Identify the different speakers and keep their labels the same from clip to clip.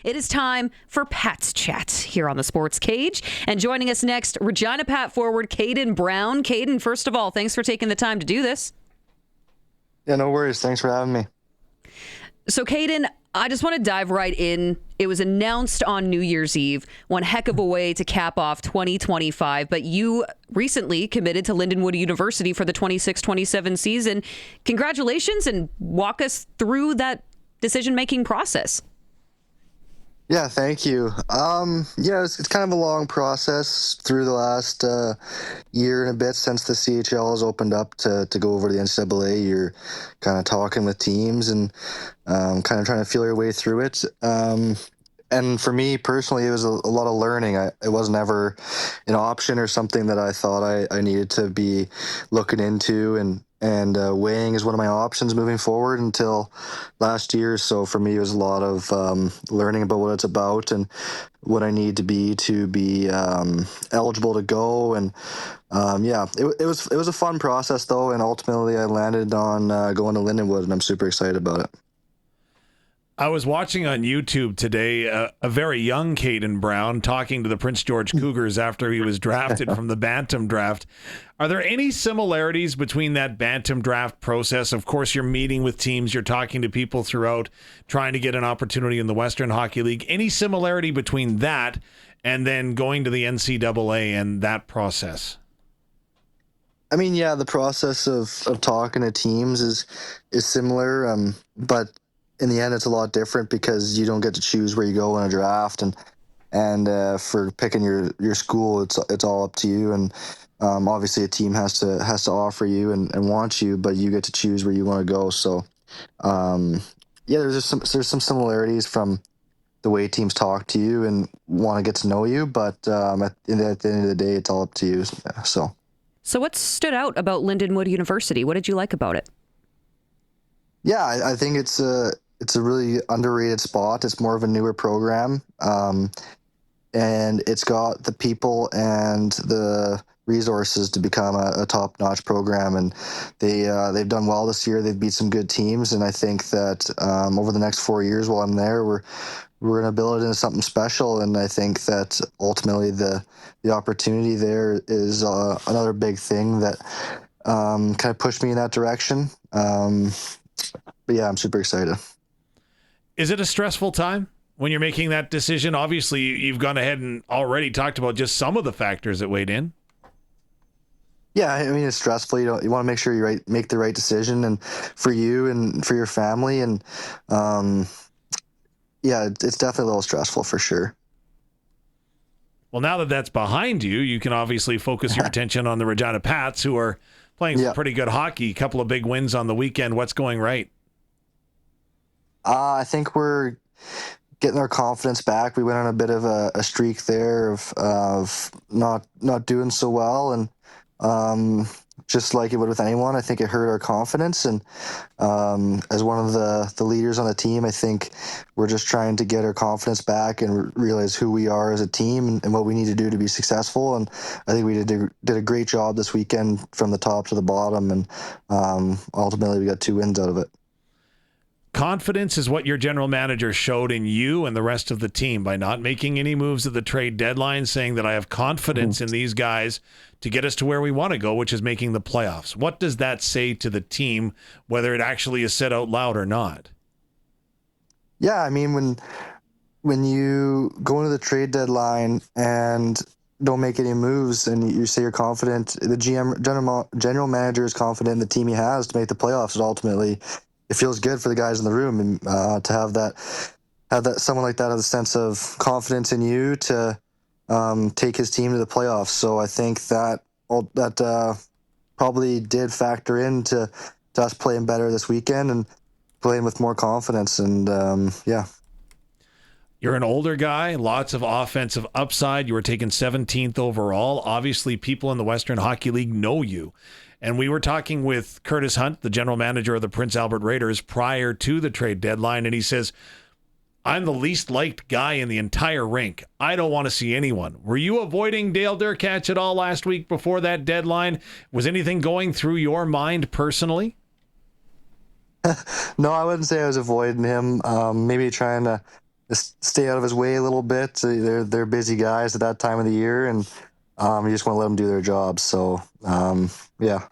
Speaker 1: It is time for Pat's Chat here on the Sports Cage. And joining us next, Regina Pat forward Caden Brown. Caden, first of all, thanks for taking the time to do this.
Speaker 2: Yeah, no worries. Thanks for having me.
Speaker 1: So, Caden, I just want to dive right in. It was announced on New Year's Eve, one heck of a way to cap off 2025, but you recently committed to Lindenwood University for the 26-27 season. Congratulations, and walk us through that decision-making process.
Speaker 2: Yeah, thank you. It's kind of a long process through the last year and a bit since the CHL has opened up to go over to the NCAA. You're kind of talking with teams and kind of trying to feel your way through it. And for me personally, it was a lot of learning. It wasn't ever an option or something that I thought I needed to be looking into and weighing as one of my options moving forward until last year. So for me, it was a lot of learning about what it's about and what I need to be eligible to go. And it was a fun process though, and ultimately I landed on going to Lindenwood, and I'm super excited about it.
Speaker 3: I was watching on YouTube today a very young Caden Brown talking to the Prince George Cougars after he was drafted from the Bantam draft. Are there any similarities between that Bantam draft process? Of course, you're meeting with teams, you're talking to people throughout, trying to get an opportunity in the Western Hockey League. Any similarity between that and then going to the NCAA and that process?
Speaker 2: I mean, yeah, the process of talking to teams is similar, but in the end, it's a lot different because you don't get to choose where you go in a draft, and for picking your school, it's all up to you. And obviously, a team has to offer you and want you, but you get to choose where you want to go. So, there's some similarities from the way teams talk to you and want to get to know you, but at the end of the day, it's all up to you. So
Speaker 1: what stood out about Lindenwood University? What did you like about it?
Speaker 2: Yeah, I think it's a really underrated spot. It's more of a newer program, and it's got the people and the resources to become a top-notch program. And they've done well this year. They've beat some good teams, and I think that over the next 4 years while I'm there, we're going to build it into something special. And I think that ultimately the opportunity there is another big thing that kind of pushed me in that direction. But yeah, I'm super excited.
Speaker 3: Is it a stressful time when you're making that decision? Obviously, you've gone ahead and already talked about just some of the factors that weighed in.
Speaker 2: Yeah, I mean, it's stressful. You want to make sure you make the right decision, and for you and for your family. And it's definitely a little stressful for sure.
Speaker 3: Well, now that that's behind you, you can obviously focus your attention on the Regina Pats, who are playing some pretty good hockey. A couple of big wins on the weekend. What's going right?
Speaker 2: I think we're getting our confidence back. We went on a bit of a streak there of not doing so well, and just like it would with anyone, I think it hurt our confidence. And as one of the leaders on the team, I think we're just trying to get our confidence back and realize who we are as a team and what we need to do to be successful. And I think we did a great job this weekend from the top to the bottom, and ultimately we got 2 wins out of it.
Speaker 3: Confidence is what your general manager showed in you and the rest of the team by not making any moves at the trade deadline, saying that I have confidence in these guys to get us to where we want to go, which is making the playoffs. What does that say to the team, whether it actually is said out loud or not?
Speaker 2: Yeah, I mean, when you go into the trade deadline and don't make any moves and you say you're confident, the general manager is confident in the team he has to make the playoffs, and ultimately it feels good for the guys in the room, and to have that someone like that have a sense of confidence in you to take his team to the playoffs. So I think that probably did factor into us playing better this weekend and playing with more confidence. And
Speaker 3: You're an older guy, lots of offensive upside. You were taken 17th overall. Obviously, people in the Western Hockey League know you. And we were talking with Curtis Hunt, the general manager of the Prince Albert Raiders, prior to the trade deadline, and he says, I'm the least liked guy in the entire rink. I don't want to see anyone. Were you avoiding Dale Derkach at all last week before that deadline? Was anything going through your mind personally?
Speaker 2: No, I wouldn't say I was avoiding him. Maybe trying to stay out of his way a little bit. They're busy guys at that time of the year, and you just want to let them do their jobs. So yeah.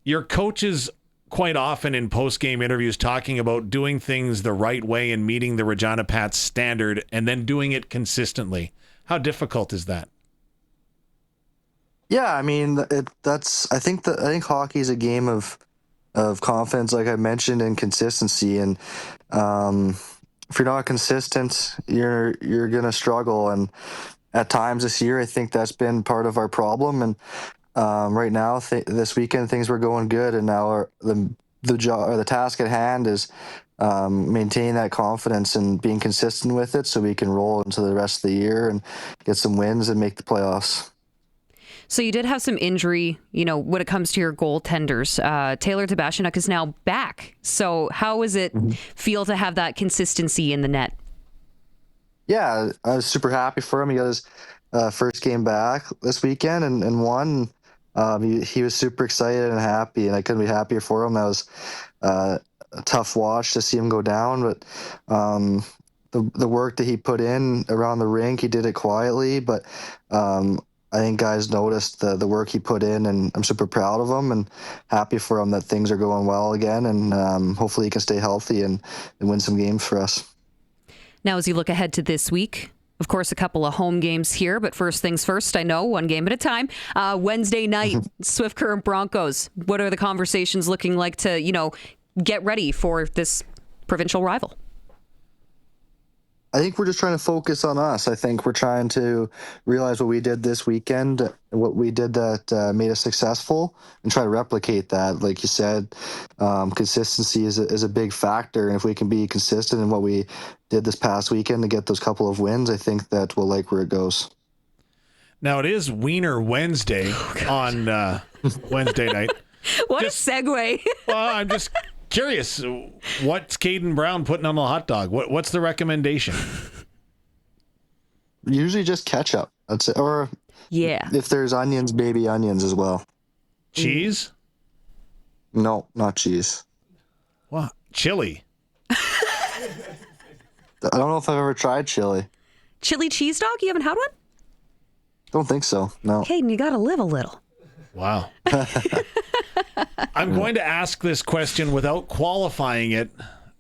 Speaker 3: Your coaches quite often in post-game interviews talking about doing things the right way and meeting the Regina Pats standard and then doing it consistently. How difficult is that?
Speaker 2: Yeah, I mean I think hockey is a game of confidence, like I mentioned, and consistency. And if you're not consistent, you're gonna struggle. And at times this year, I think that's been part of our problem. And right now, this weekend, things were going good, and now the job or the task at hand is maintaining that confidence and being consistent with it, so we can roll into the rest of the year and get some wins and make the playoffs.
Speaker 1: So you did have some injury, when it comes to your goaltenders. Taylor Tabashanuk is now back. So how does it feel to have that consistency in the net?
Speaker 2: Yeah, I was super happy for him. He got his first game back this weekend and won. He was super excited and happy, and I couldn't be happier for him. That was a tough watch to see him go down, but the work that he put in around the rink, he did it quietly, but I think guys noticed the work he put in, and I'm super proud of him and happy for him that things are going well again, and hopefully he can stay healthy and win some games for us.
Speaker 1: Now, as you look ahead to this week, of course, a couple of home games here, but first things first, I know, one game at a time. Wednesday night, Swift Current Broncos. What are the conversations looking like to, get ready for this provincial rival?
Speaker 2: I think we're just trying to focus on us. I think we're trying to realize what we did this weekend, what we did that made us successful, and try to replicate that. Like you said, consistency is a big factor. And if we can be consistent in what we did this past weekend to get those couple of wins, I think that we'll like where it goes.
Speaker 3: Now, it is Wiener Wednesday on Wednesday night.
Speaker 1: What a segue.
Speaker 3: Well, I'm just curious, what's Caden Brown putting on the hot dog? What's the recommendation?
Speaker 2: Usually just ketchup. That's it. Or
Speaker 1: yeah,
Speaker 2: if there's onions, baby onions as well.
Speaker 3: Cheese?
Speaker 2: No, not cheese.
Speaker 3: What? Chili?
Speaker 2: I don't know if I've ever tried chili.
Speaker 1: Chili cheese dog? You haven't had one?
Speaker 2: Don't think so. No.
Speaker 1: Caden, you got to live a little.
Speaker 3: Wow. I'm going to ask this question without qualifying it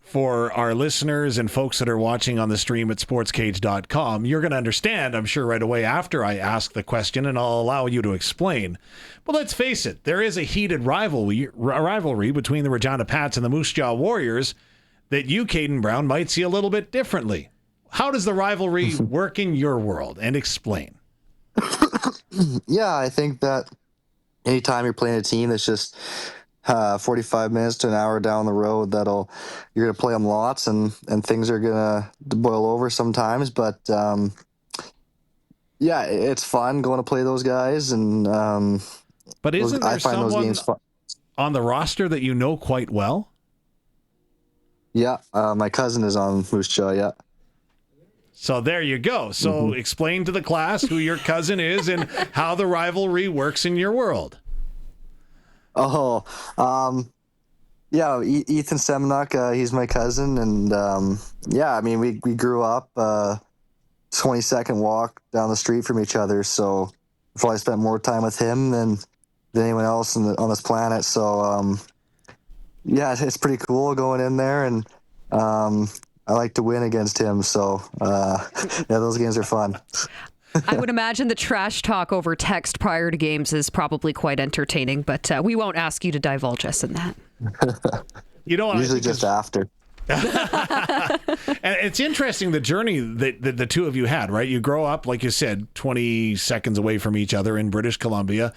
Speaker 3: for our listeners and folks that are watching on the stream at sportscage.com. You're going to understand, I'm sure, right away after I ask the question, and I'll allow you to explain. But let's face it, there is a heated rivalry between the Regina Pats and the Moose Jaw Warriors that you, Caden Brown, might see a little bit differently. How does the rivalry work in your world? And explain.
Speaker 2: Yeah, I think that anytime you're playing a team that's just 45 minutes to an hour down the road, you're going to play them lots, and things are going to boil over sometimes. But yeah, it's fun going to play those guys. And
Speaker 3: but isn't there
Speaker 2: I find those
Speaker 3: someone
Speaker 2: games fun.
Speaker 3: On the roster that you know quite well?
Speaker 2: Yeah, my cousin is on Moose Jaw, yeah.
Speaker 3: So there you go. So explain to the class who your cousin is and how the rivalry works in your world.
Speaker 2: Oh, yeah, Ethan Semenuk, he's my cousin, and yeah, I mean, we grew up 20-second walk down the street from each other, so I probably spent more time with him than anyone else on this planet. So yeah, it's pretty cool going in there, and I like to win against him, so yeah, those games are fun.
Speaker 1: I would imagine the trash talk over text prior to games is probably quite entertaining, but we won't ask you to divulge us in that.
Speaker 2: Usually just after.
Speaker 3: And it's interesting, the journey that the two of you had, right? You grow up, like you said, 20 seconds away from each other in British Columbia.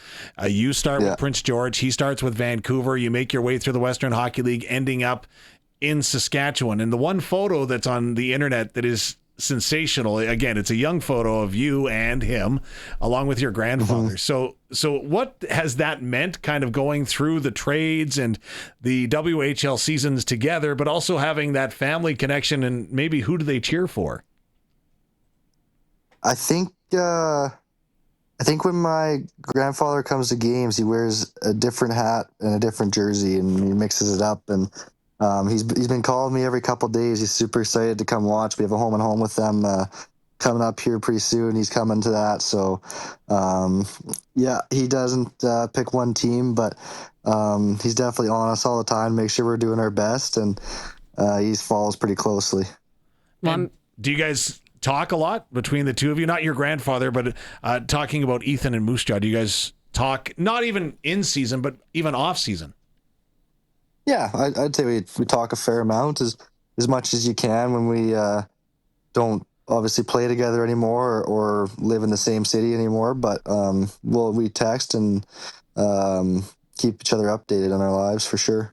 Speaker 3: You start with Prince George. He starts with Vancouver. You make your way through the Western Hockey League, ending up in Saskatchewan. And the one photo that's on the internet that is sensational, again, it's a young photo of you and him along with your grandfather. So what has that meant, kind of going through the trades and the WHL seasons together, but also having that family connection, and maybe who do they cheer for?
Speaker 2: I think when my grandfather comes to games, he wears a different hat and a different jersey, and he mixes it up, and He's been calling me every couple days. He's super excited to come watch. We have a home and home with them coming up here pretty soon. He's coming to that. So, yeah, he doesn't pick one team, but he's definitely on us all the time, make sure we're doing our best, and he follows pretty closely.
Speaker 3: And do you guys talk a lot between the two of you? Not your grandfather, but talking about Ethan and Moose Jaw. Do you guys talk, not even in season, but even off season?
Speaker 2: Yeah, I'd say we talk a fair amount, as much as you can when we don't obviously play together anymore or live in the same city anymore. But we text and keep each other updated on our lives for sure.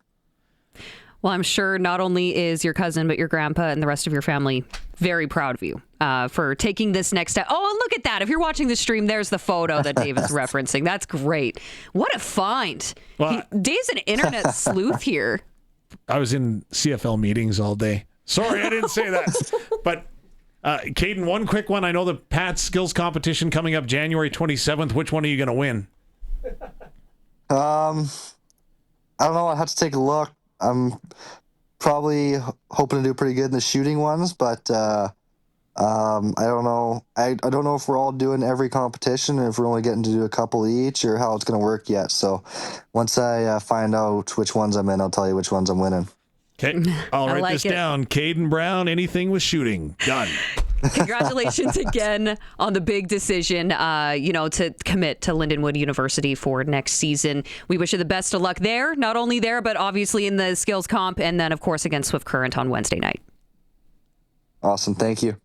Speaker 1: Well, I'm sure not only is your cousin, but your grandpa and the rest of your family very proud of you for taking this next step. Oh, and look at that. If you're watching the stream, there's the photo that Dave is referencing. That's great. What a find.
Speaker 3: Well,
Speaker 1: Dave's an internet sleuth here.
Speaker 3: I was in CFL meetings all day. Sorry, I didn't say that. But Caden, one quick one. I know the Pats skills competition coming up January 27th. Which one are you going to win?
Speaker 2: I don't know. I have to take a look. I'm probably hoping to do pretty good in the shooting ones, but I don't know. I don't know if we're all doing every competition or if we're only getting to do a couple each or how it's going to work yet. So once I find out which ones I'm in, I'll tell you which ones I'm winning.
Speaker 3: Okay, I'll write this down. Caden Brown, anything with shooting. Done.
Speaker 1: Congratulations again on the big decision, to commit to Lindenwood University for next season. We wish you the best of luck there, not only there, but obviously in the skills comp, and then, of course, against Swift Current on Wednesday night.
Speaker 2: Awesome. Thank you.